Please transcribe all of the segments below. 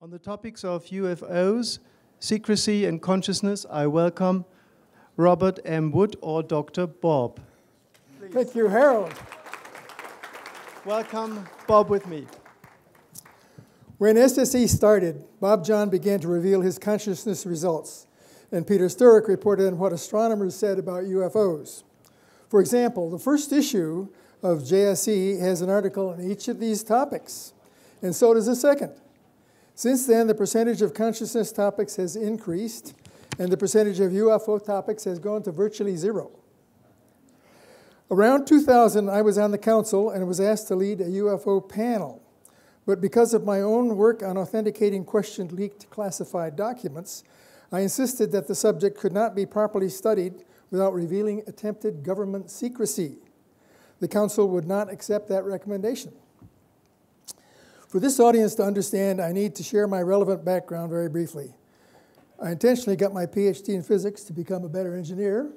On the topics of UFOs, secrecy and consciousness, I welcome Robert M. Wood, or Dr. Bob. Please. Thank you, Harold. Welcome, Bob, with me. When SSE started, Bob Jahn began to reveal his consciousness results, and Peter Sturrock reported on what astronomers said about UFOs. For example, the first issue of JSE has an article on each of these topics, and so does the second. Since then, the percentage of consciousness topics has increased, and the percentage of UFO topics has gone to virtually zero. Around 2000, I was on the council and was asked to lead a UFO panel. But because of my own work on authenticating questioned leaked classified documents, I insisted that the subject could not be properly studied without revealing attempted government secrecy. The council would not accept that recommendation. For this audience to understand, I need to share my relevant background very briefly. I intentionally got my PhD in physics to become a better engineer,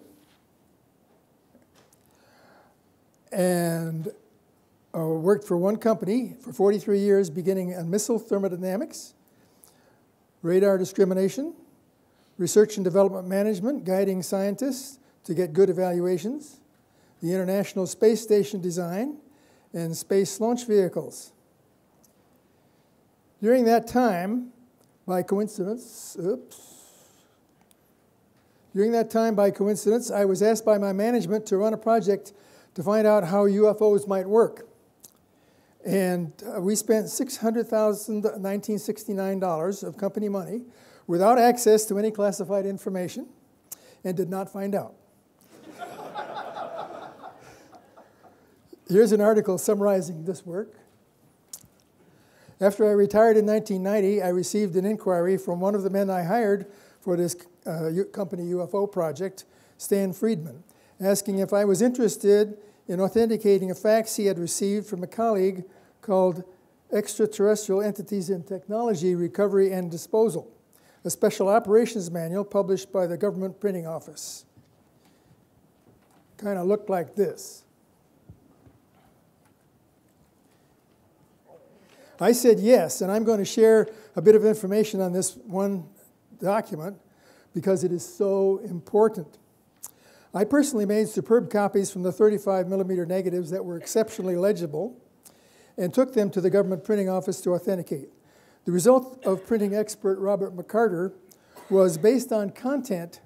and worked for one company for 43 years, beginning in missile thermodynamics, radar discrimination, research and development management, guiding scientists to get good evaluations, the International Space Station design, and space launch vehicles. During that time, by coincidence, I was asked by my management to run a project to find out how UFOs might work. And we spent $600,1969 of company money without access to any classified information and did not find out. Here's an article summarizing this work. After I retired in 1990, I received an inquiry from one of the men I hired for this company UFO project, Stan Friedman, asking if I was interested in authenticating a fax he had received from a colleague called Extraterrestrial Entities in Technology, Recovery and Disposal, a special operations manual published by the government printing office. Kind of looked like this. I said yes, and I'm going to share a bit of information on this one document because it is so important. I personally made superb copies from the 35mm negatives that were exceptionally legible and took them to the government printing office to authenticate. The result of printing expert Robert McCarter was, based on content,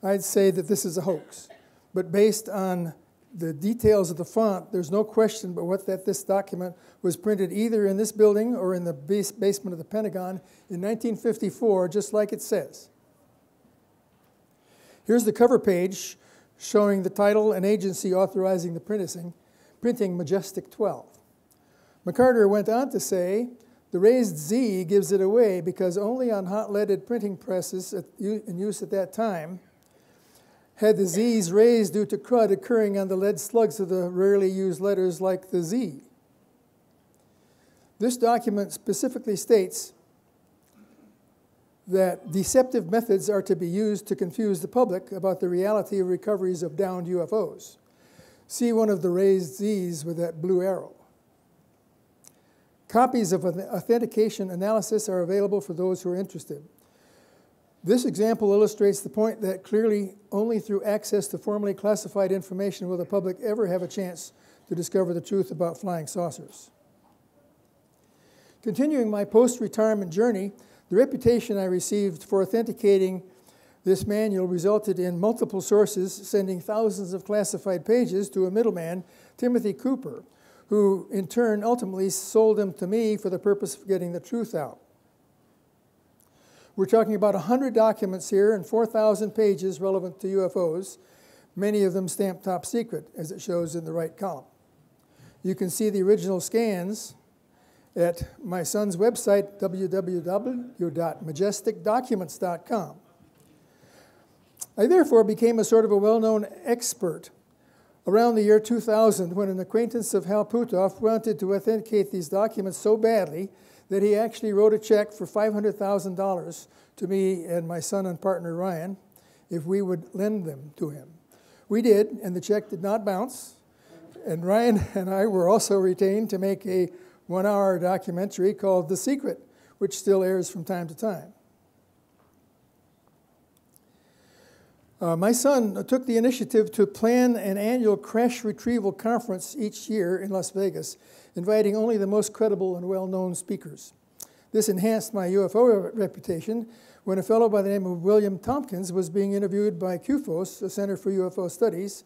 I'd say that this is a hoax. But based on the details of the font, there's no question but that this document was printed either in this building or in the basement of the Pentagon in 1954, just like it says. Here's the cover page showing the title and agency authorizing the printing Majestic 12. McCarter went on to say, the raised Z gives it away because only on hot-leaded printing presses in use at that time had the Z's raised due to crud occurring on the lead slugs of the rarely used letters like the Z. This document specifically states that deceptive methods are to be used to confuse the public about the reality of recoveries of downed UFOs. See one of the raised Z's with that blue arrow. Copies of an authentication analysis are available for those who are interested. This example illustrates the point that clearly only through access to formally classified information will the public ever have a chance to discover the truth about flying saucers. Continuing my post-retirement journey, the reputation I received for authenticating this manual resulted in multiple sources sending thousands of classified pages to a middleman, Timothy Cooper, who in turn ultimately sold them to me for the purpose of getting the truth out. We're talking about 100 documents here and 4,000 pages relevant to UFOs, many of them stamped top secret, as it shows in the right column. You can see the original scans at my son's website, www.majesticdocuments.com. I therefore became a sort of a well-known expert around the year 2000 when an acquaintance of Hal Puthoff wanted to authenticate these documents so badly that he actually wrote a check for $500,000 to me and my son and partner Ryan if we would lend them to him. We did, and the check did not bounce. And Ryan and I were also retained to make a 1-hour documentary called The Secret, which still airs from time to time. My son took the initiative to plan an annual crash retrieval conference each year in Las Vegas, inviting only the most credible and well-known speakers. This enhanced my UFO reputation when a fellow by the name of William Tompkins was being interviewed by CUFOS, the Center for UFO Studies.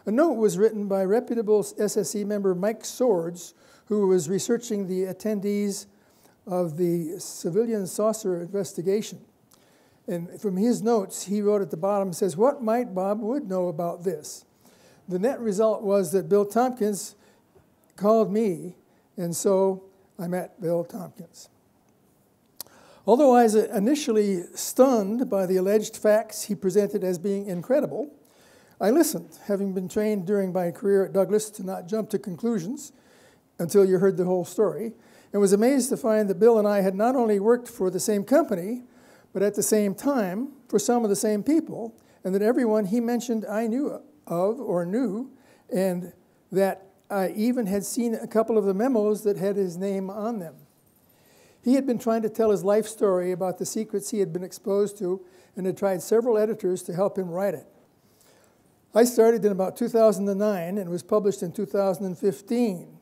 A note was written by reputable SSE member Mike Swords, who was researching the attendees of the civilian saucer investigation. And from his notes, he wrote at the bottom, says, "What might Bob Wood know about this?" The net result was that Bill Tompkins called me, and so I met Bill Tompkins. Although I was initially stunned by the alleged facts he presented as being incredible, I listened, having been trained during my career at Douglas to not jump to conclusions until you heard the whole story, and was amazed to find that Bill and I had not only worked for the same company, but at the same time for some of the same people, and that everyone he mentioned I knew of or knew, and that I even had seen a couple of the memos that had his name on them. He had been trying to tell his life story about the secrets he had been exposed to and had tried several editors to help him write it. I started in about 2009 and was published in 2015,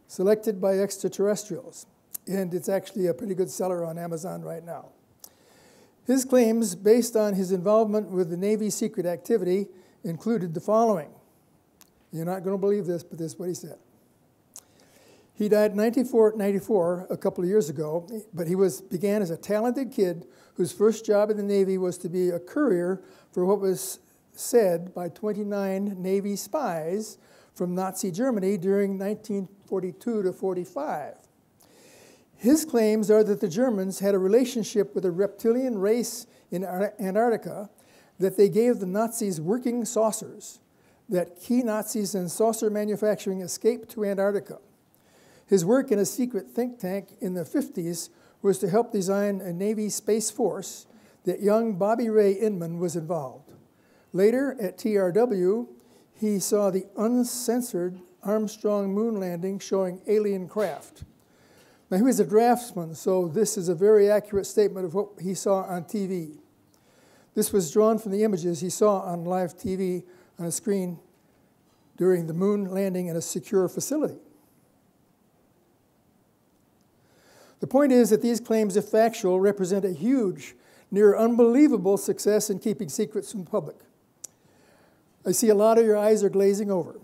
selected by Extraterrestrials, and it's actually a pretty good seller on Amazon right now. His claims, based on his involvement with the Navy secret activity, included the following. You're not going to believe this, but this is what he said. He died in 1994, a couple of years ago, but he began as a talented kid whose first job in the Navy was to be a courier for what was said by 29 Navy spies from Nazi Germany during 1942 to 45. His claims are that the Germans had a relationship with a reptilian race in Antarctica, that they gave the Nazis working saucers, that key Nazis in saucer manufacturing escaped to Antarctica. His work in a secret think tank in the 50s was to help design a Navy Space Force, that young Bobby Ray Inman was involved. Later, at TRW, he saw the uncensored Armstrong moon landing showing alien craft. Now, he was a draftsman, so this is a very accurate statement of what he saw on TV. This was drawn from the images he saw on live TV on a screen during the moon landing in a secure facility. The point is that these claims, if factual, represent a huge, near unbelievable success in keeping secrets from the public. I see a lot of your eyes are glazing over.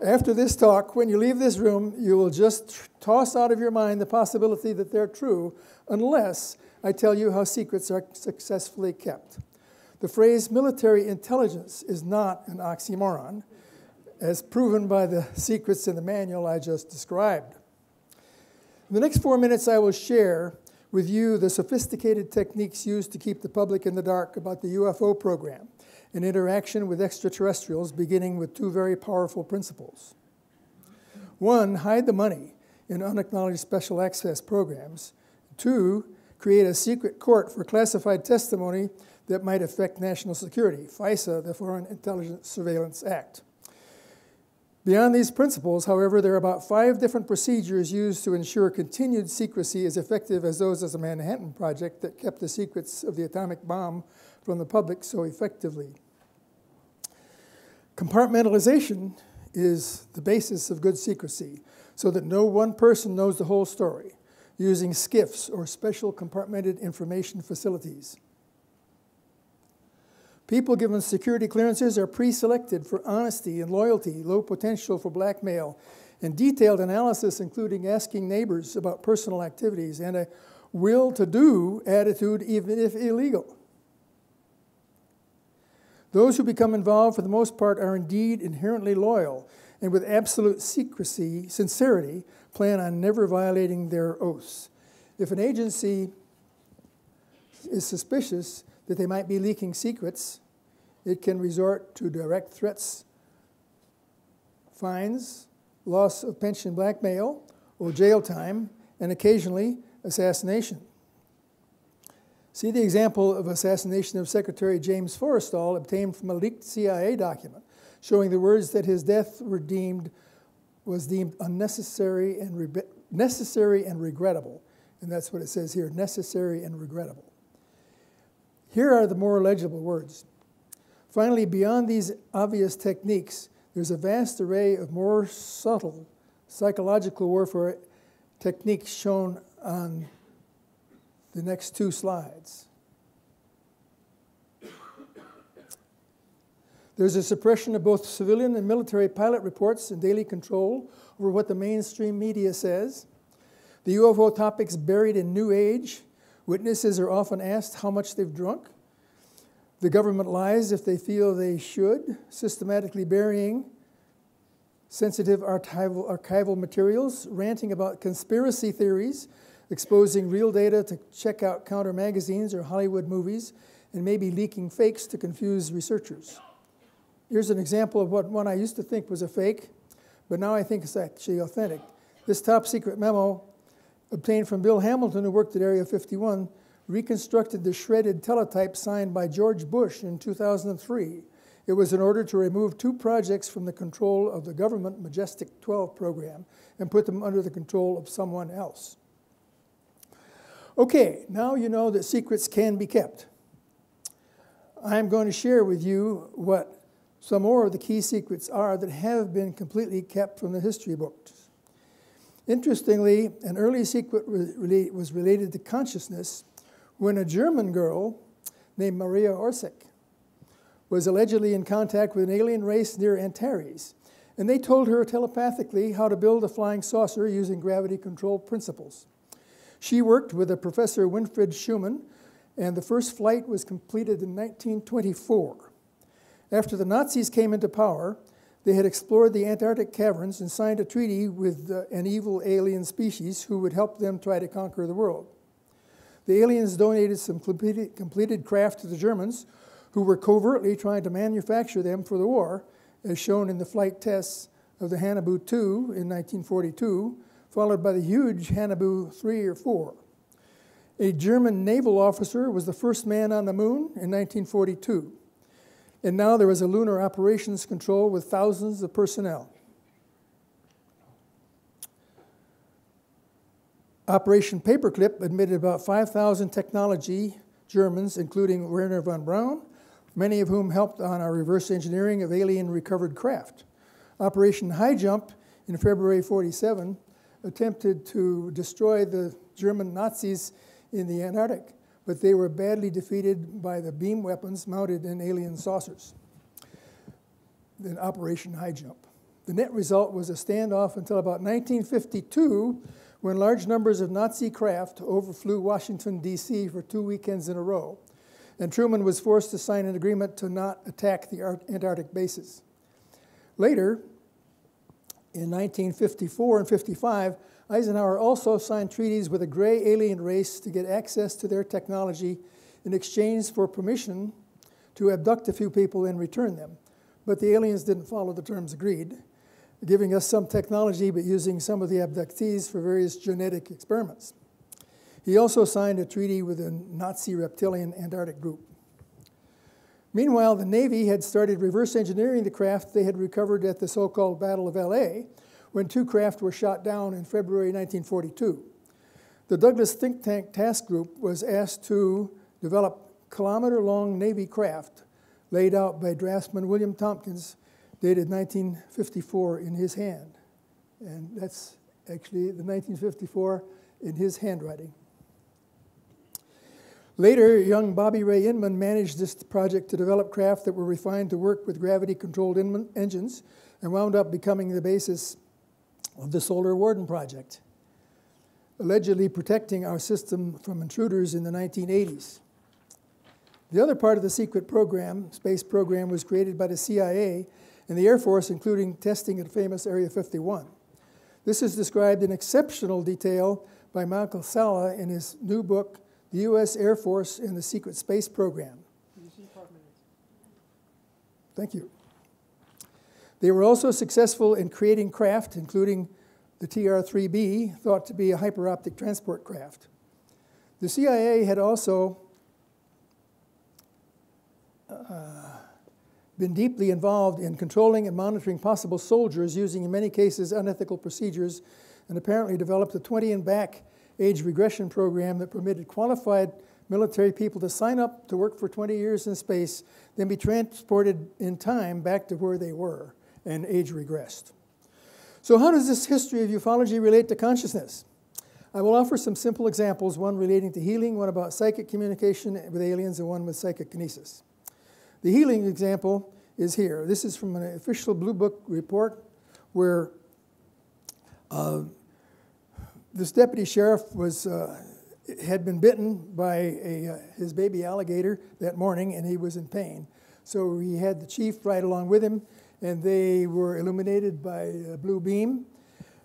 After this talk, when you leave this room, you will just toss out of your mind the possibility that they're true, unless I tell you how secrets are successfully kept. The phrase military intelligence is not an oxymoron, as proven by the secrets in the manual I just described. In the next 4 minutes, I will share with you the sophisticated techniques used to keep the public in the dark about the UFO program and interaction with extraterrestrials, beginning with two very powerful principles. One, hide the money in unacknowledged special access programs. Two, create a secret court for classified testimony that might affect national security, FISA, the Foreign Intelligence Surveillance Act. Beyond these principles, however, there are about 5 different procedures used to ensure continued secrecy as effective as those of the Manhattan Project that kept the secrets of the atomic bomb from the public so effectively. Compartmentalization is the basis of good secrecy, so that no one person knows the whole story, using SCIFs or special compartmented information facilities. People given security clearances are pre-selected for honesty and loyalty, low potential for blackmail, and detailed analysis, including asking neighbors about personal activities, and a will-to-do attitude, even if illegal. Those who become involved, for the most part, are indeed inherently loyal, and with absolute sincerity, plan on never violating their oaths. If an agency is suspicious that they might be leaking secrets, it can resort to direct threats, fines, loss of pension blackmail, or jail time, and occasionally assassination. See the example of assassination of Secretary James Forrestal obtained from a leaked CIA document, showing the words that his death was deemed unnecessary and regrettable, And that's what it says here, necessary and regrettable. Here are the more legible words. Finally, beyond these obvious techniques, there's a vast array of more subtle psychological warfare techniques shown on the next two slides. There's a suppression of both civilian and military pilot reports and daily control over what the mainstream media says. The UFO topic's buried in New Age. Witnesses are often asked how much they've drunk. The government lies if they feel they should, systematically burying sensitive archival materials, ranting about conspiracy theories, exposing real data to check out counter magazines or Hollywood movies, and maybe leaking fakes to confuse researchers. Here's an example of what one I used to think was a fake, but now I think it's actually authentic. This top secret memo, obtained from Bill Hamilton, who worked at Area 51, reconstructed the shredded teletype signed by George Bush in 2003. It was in order to remove 2 projects from the control of the government Majestic 12 program and put them under the control of someone else. Okay, now you know that secrets can be kept. I'm going to share with you what some more of the key secrets are that have been completely kept from the history books. Interestingly, an early secret was related to consciousness when a German girl named Maria Orsic was allegedly in contact with an alien race near Antares, and they told her telepathically how to build a flying saucer using gravity-controlled principles. She worked with a Professor Winfried Schumann, and the first flight was completed in 1924. After the Nazis came into power, they had explored the Antarctic caverns and signed a treaty with an evil alien species who would help them try to conquer the world. The aliens donated some completed craft to the Germans, who were covertly trying to manufacture them for the war, as shown in the flight tests of the Haunebu 2 in 1942, followed by the huge Haunebu 3 or 4. A German naval officer was the first man on the moon in 1942. And now there was a lunar operations control with thousands of personnel. Operation Paperclip admitted about 5,000 technology Germans, including Werner von Braun, many of whom helped on our reverse engineering of alien recovered craft. Operation High Jump in February 1947 attempted to destroy the German Nazis in the Antarctic, but they were badly defeated by the beam weapons mounted in alien saucers. Then Operation High Jump. The net result was a standoff until about 1952, when large numbers of Nazi craft overflew Washington, D.C. for 2 weekends in a row, and Truman was forced to sign an agreement to not attack the Antarctic bases. Later, in 1954 and 55, Eisenhower also signed treaties with a gray alien race to get access to their technology in exchange for permission to abduct a few people and return them. But the aliens didn't follow the terms agreed, giving us some technology but using some of the abductees for various genetic experiments. He also signed a treaty with a Nazi reptilian Antarctic group. Meanwhile, the Navy had started reverse engineering the craft they had recovered at the so-called Battle of L.A., when 2 craft were shot down in February 1942. The Douglas Think Tank Task Group was asked to develop kilometer-long Navy craft laid out by draftsman William Tompkins, dated 1954 in his hand. And that's actually the 1954 in his handwriting. Later, young Bobby Ray Inman managed this project to develop craft that were refined to work with gravity-controlled engines and wound up becoming the basis of the Solar Warden project, allegedly protecting our system from intruders in the 1980s. The other part of the secret program, space program, was created by the CIA and the Air Force, including testing at famous Area 51. This is described in exceptional detail by Michael Salla in his new book, The U.S. Air Force and the Secret Space Program. Thank you. They were also successful in creating craft, including the TR-3B, thought to be a hyperoptic transport craft. The CIA had also been deeply involved in controlling and monitoring possible soldiers using, in many cases, unethical procedures, and apparently developed a 20 and back age regression program that permitted qualified military people to sign up to work for 20 years in space, then be transported in time back to where they were and age regressed. So how does this history of ufology relate to consciousness? I will offer some simple examples, one relating to healing, one about psychic communication with aliens, and one with psychic kinesis. The healing example is here. This is from an official Blue Book report where this deputy sheriff had been bitten by his baby alligator that morning, and he was in pain. So he had the chief ride along with him, and they were illuminated by a blue beam.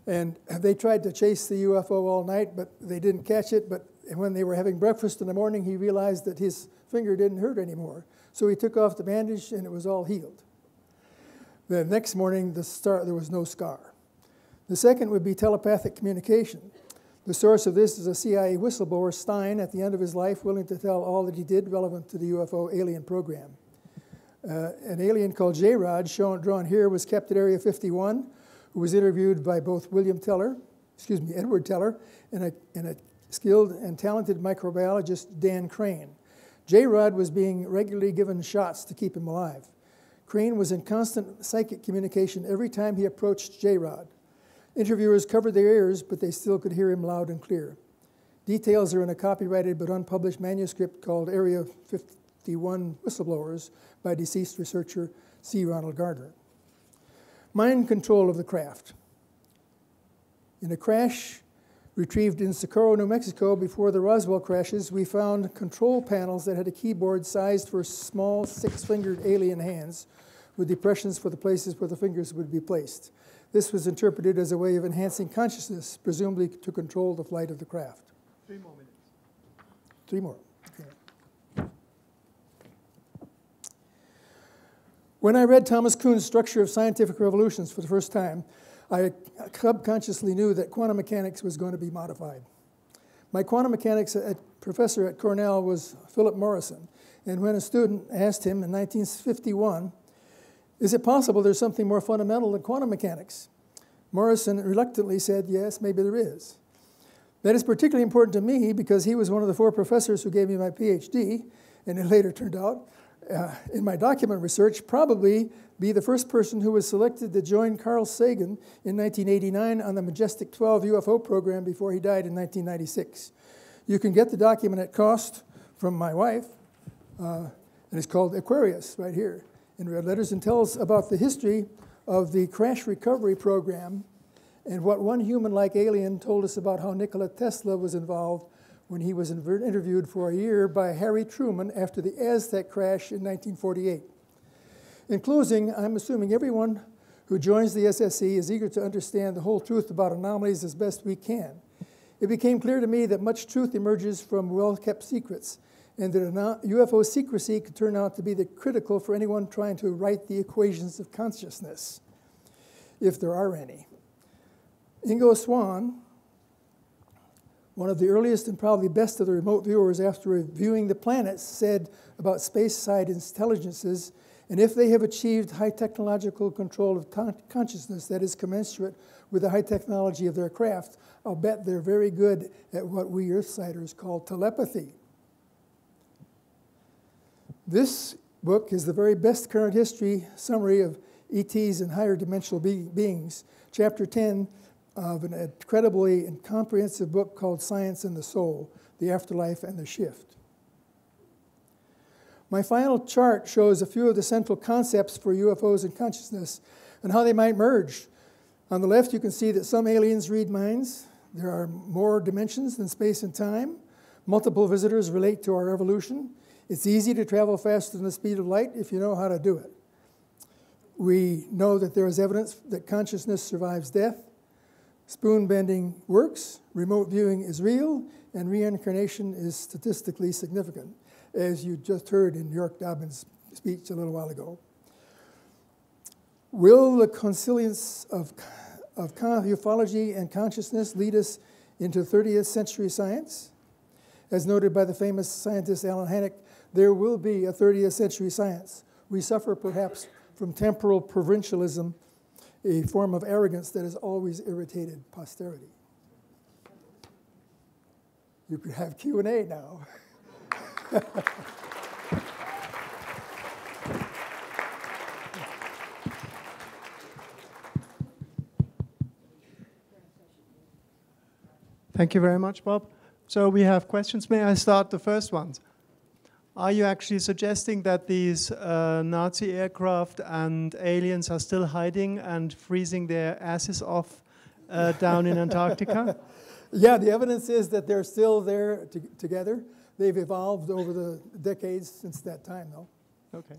And they tried to chase the UFO all night, but they didn't catch it. But when they were having breakfast in the morning, he realized that his finger didn't hurt anymore. So he took off the bandage, and it was all healed. The next morning, there was no scar. The second would be telepathic communication. The source of this is a CIA whistleblower, Stein, at the end of his life, willing to tell all that he did relevant to the UFO alien program. An alien called J-Rod, drawn here, was kept at Area 51, who was interviewed by both Edward Teller, and a skilled and talented microbiologist, Dan Crane. J-Rod was being regularly given shots to keep him alive. Crane was in constant psychic communication every time he approached J-Rod. Interviewers covered their ears, but they still could hear him loud and clear. Details are in a copyrighted but unpublished manuscript called Area 51 Whistleblowers by deceased researcher C. Ronald Gardner. Mind control of the craft. In a crash retrieved in Socorro, New Mexico before the Roswell crashes, we found control panels that had a keyboard sized for small six-fingered alien hands with depressions for the places where the fingers would be placed. This was interpreted as a way of enhancing consciousness, presumably to control the flight of the craft. 3 more minutes. 3 more. Okay. When I read Thomas Kuhn's Structure of Scientific Revolutions for the first time, I subconsciously knew that quantum mechanics was going to be modified. My quantum mechanics professor at Cornell was Philip Morrison, and when a student asked him in 1951, is it possible there's something more fundamental than quantum mechanics? Morrison reluctantly said, yes, maybe there is. That is particularly important to me because he was one of the 4 professors who gave me my PhD, and it later turned out, in my document research, probably be the first person who was selected to join Carl Sagan in 1989 on the Majestic 12 UFO program before he died in 1996. You can get the document at cost from my wife, and it's called Aquarius right here in red letters, and tells about the history of the crash recovery program and what one human-like alien told us about how Nikola Tesla was involved when he was interviewed for a year by Harry Truman after the Aztec crash in 1948. In closing, I'm assuming everyone who joins the SSE is eager to understand the whole truth about anomalies as best we can. It became clear to me that much truth emerges from well-kept secrets, and that UFO secrecy could turn out to be critical for anyone trying to write the equations of consciousness, if there are any. Ingo Swann, one of the earliest and probably best of the remote viewers after reviewing the planets, said about space-side intelligences, and if they have achieved high technological control of consciousness that is commensurate with the high technology of their craft, I'll bet they're very good at what we Earthsiders call telepathy. This book is the very best current history summary of ETs and higher dimensional beings. Chapter 10 of an incredibly and comprehensive book called Science and the Soul, the Afterlife and the Shift. My final chart shows a few of the central concepts for UFOs and consciousness and how they might merge. On the left, you can see that some aliens read minds. There are more dimensions than space and time. Multiple visitors relate to our evolution. It's easy to travel faster than the speed of light if you know how to do it. We know that there is evidence that consciousness survives death. Spoon bending works, remote viewing is real, and reincarnation is statistically significant, as you just heard in York Dobbins' speech a little while ago. Will the consilience of ufology and consciousness lead us into 30th century science? As noted by the famous scientist Alan Hynek, there will be a 30th century science. We suffer perhaps from temporal provincialism, a form of arrogance that has always irritated posterity. you could have Q&A now. Thank you very much, Bob. So we have questions. May I start the first ones? Are you actually suggesting that these Nazi aircraft and aliens are still hiding and freezing their asses off down in Antarctica? Yeah, the evidence is that they're still there together. They've evolved over the decades since that time, though. Okay.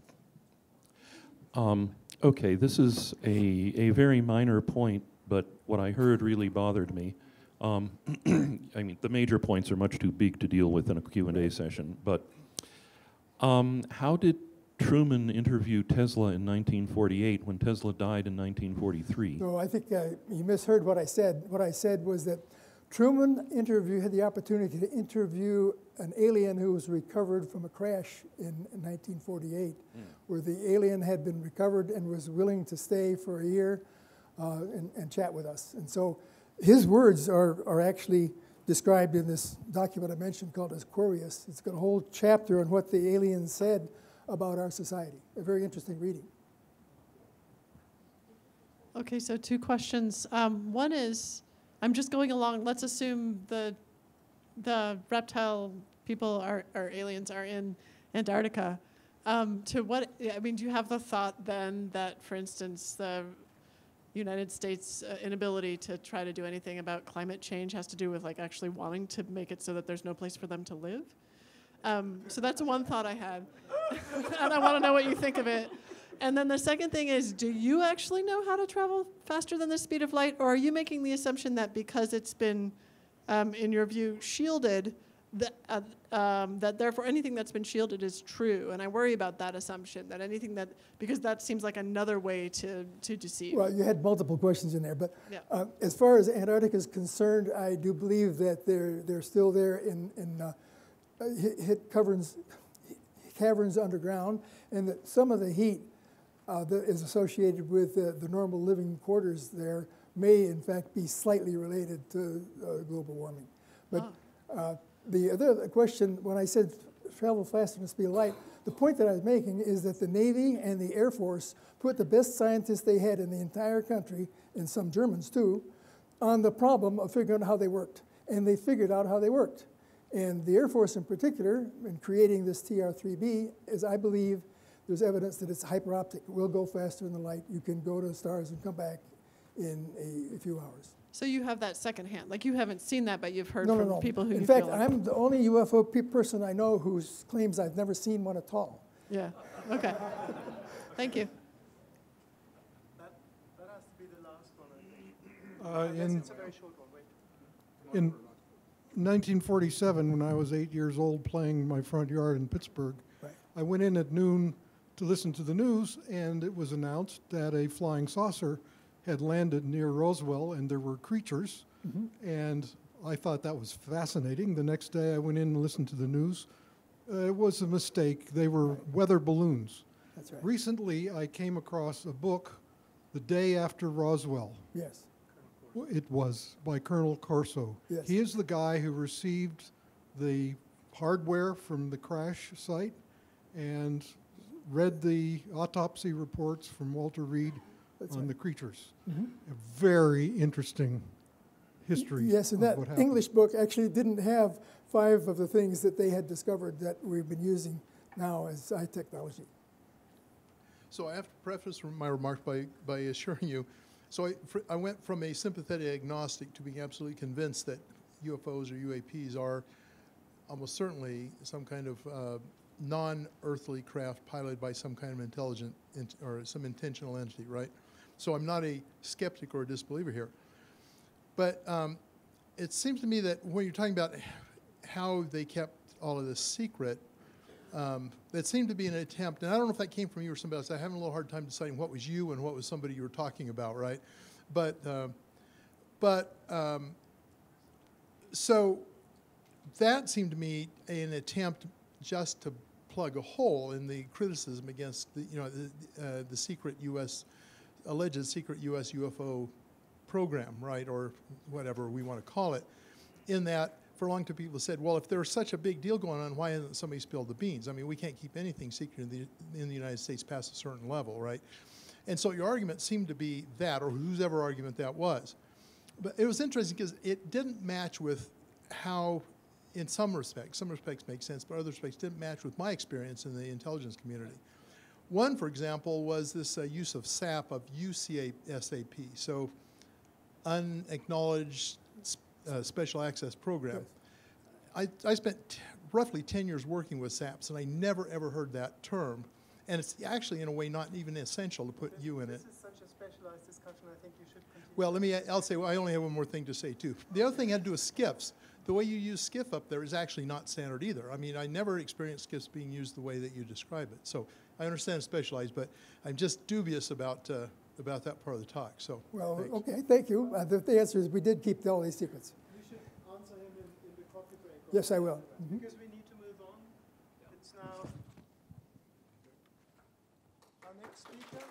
Okay, this is a very minor point, but what I heard really bothered me. I mean, the major points are much too big to deal with in a Q&A session, but how did Truman interview Tesla in 1948 when Tesla died in 1943? No, I think you misheard what I said. What I said was that Truman had the opportunity to interview an alien who was recovered from a crash in 1948, where the alien had been recovered and was willing to stay for a year and chat with us. And so his words are actually described in this document I mentioned called Aquarius. It's got a whole chapter on what the aliens said about our society. A very interesting reading. Okay, so two questions. One is, I'm just going along, let's assume the reptile people or aliens are in Antarctica. To what, I mean, do you have the thought then that, for instance, the United States' inability to try to do anything about climate change has to do with like actually wanting to make it so that there's no place for them to live? So that's one thought I had. And I want to know what you think of it. And then the second thing is, do you actually know how to travel faster than the speed of light? Or are you making the assumption that because it's been, in your view, shielded, that therefore anything that's been shielded is true? And I worry about that assumption, that anything that, because that seems like another way to deceive. Well, you had multiple questions in there, but Yeah. As far as Antarctica is concerned, I do believe that they're still there in caverns underground, and that some of the heat that is associated with the normal living quarters there may in fact be slightly related to global warming. But the other question, when I said travel faster than the speed of light, the point that I was making is that the Navy and the Air Force put the best scientists they had in the entire country, and some Germans too, on the problem of figuring out how they worked. And they figured out how they worked. And the Air Force in particular, in creating this TR-3B, is I believe there's evidence that it's hyperoptic. It will go faster than the light. You can go to the stars and come back in a few hours. So you have that secondhand, like you haven't seen that, but you've heard No, from no, no. people who in you fact, feel like. I'm the only UFO person I know who claims I've never seen one at all. Yeah, okay. Thank you. That has to be the last one, I think. It's a very short one. Wait. In 1947, when I was 8 years old playing in my front yard in Pittsburgh, Right. I went in at noon to listen to the news, and it was announced that a flying saucer had landed near Roswell, and there were creatures, and I thought that was fascinating. The next day I went in and listened to the news. It was a mistake. They were weather balloons. That's right. Recently, I came across a book, The Day After Roswell. Yes. It was by Colonel Corso. Yes. He is the guy who received the hardware from the crash site and read the autopsy reports from Walter Reed on the creatures. A very interesting history. Yes, and of that what happened. English book actually didn't have 5 of the things that they had discovered that we've been using now as high technology. So I have to preface my remarks by assuring you, so I went from a sympathetic agnostic to being absolutely convinced that UFOs or UAPs are almost certainly some kind of non-earthly craft piloted by some kind of intelligent or some intentional entity, right? So I'm not a skeptic or a disbeliever here. But it seems to me that when you're talking about how they kept all of this secret, that seemed to be an attempt, and I don't know if that came from you or somebody else. I'm having a little hard time deciding what was you and what was somebody you were talking about, right? So that seemed to me an attempt just to plug a hole in the criticism against the secret U.S. alleged secret U.S. UFO program, right, or whatever we want to call it, in that for a long time people said, well, if there's such a big deal going on, why hasn't somebody spilled the beans? I mean, we can't keep anything secret in the United States past a certain level, right? And so your argument seemed to be that, or whose ever argument that was. But it was interesting because it didn't match with how, in some respects make sense, but other respects didn't match with my experience in the intelligence community. One, for example, was this use of SAP, of UCSAP, so Unacknowledged Special Access Program. Yes. I spent roughly 10 years working with SAPs, and I never, ever heard that term. And it's actually, in a way, not even essential to put you in it. This is such a specialized discussion, I think you should continue. Well, I'll say, I only have one more thing to say, too. The other thing had to do with SCIFs. The way you use SCIF up there is actually not standard either. I mean, I never experienced SCIFs being used the way that you describe it. So I understand it's specialized, but I'm just dubious about that part of the talk. So, Well, thanks. okay, thank you. The answer is we did keep all these secrets. You should answer him in the coffee break. Yes, I will. Because we need to move on. It's now our next speaker.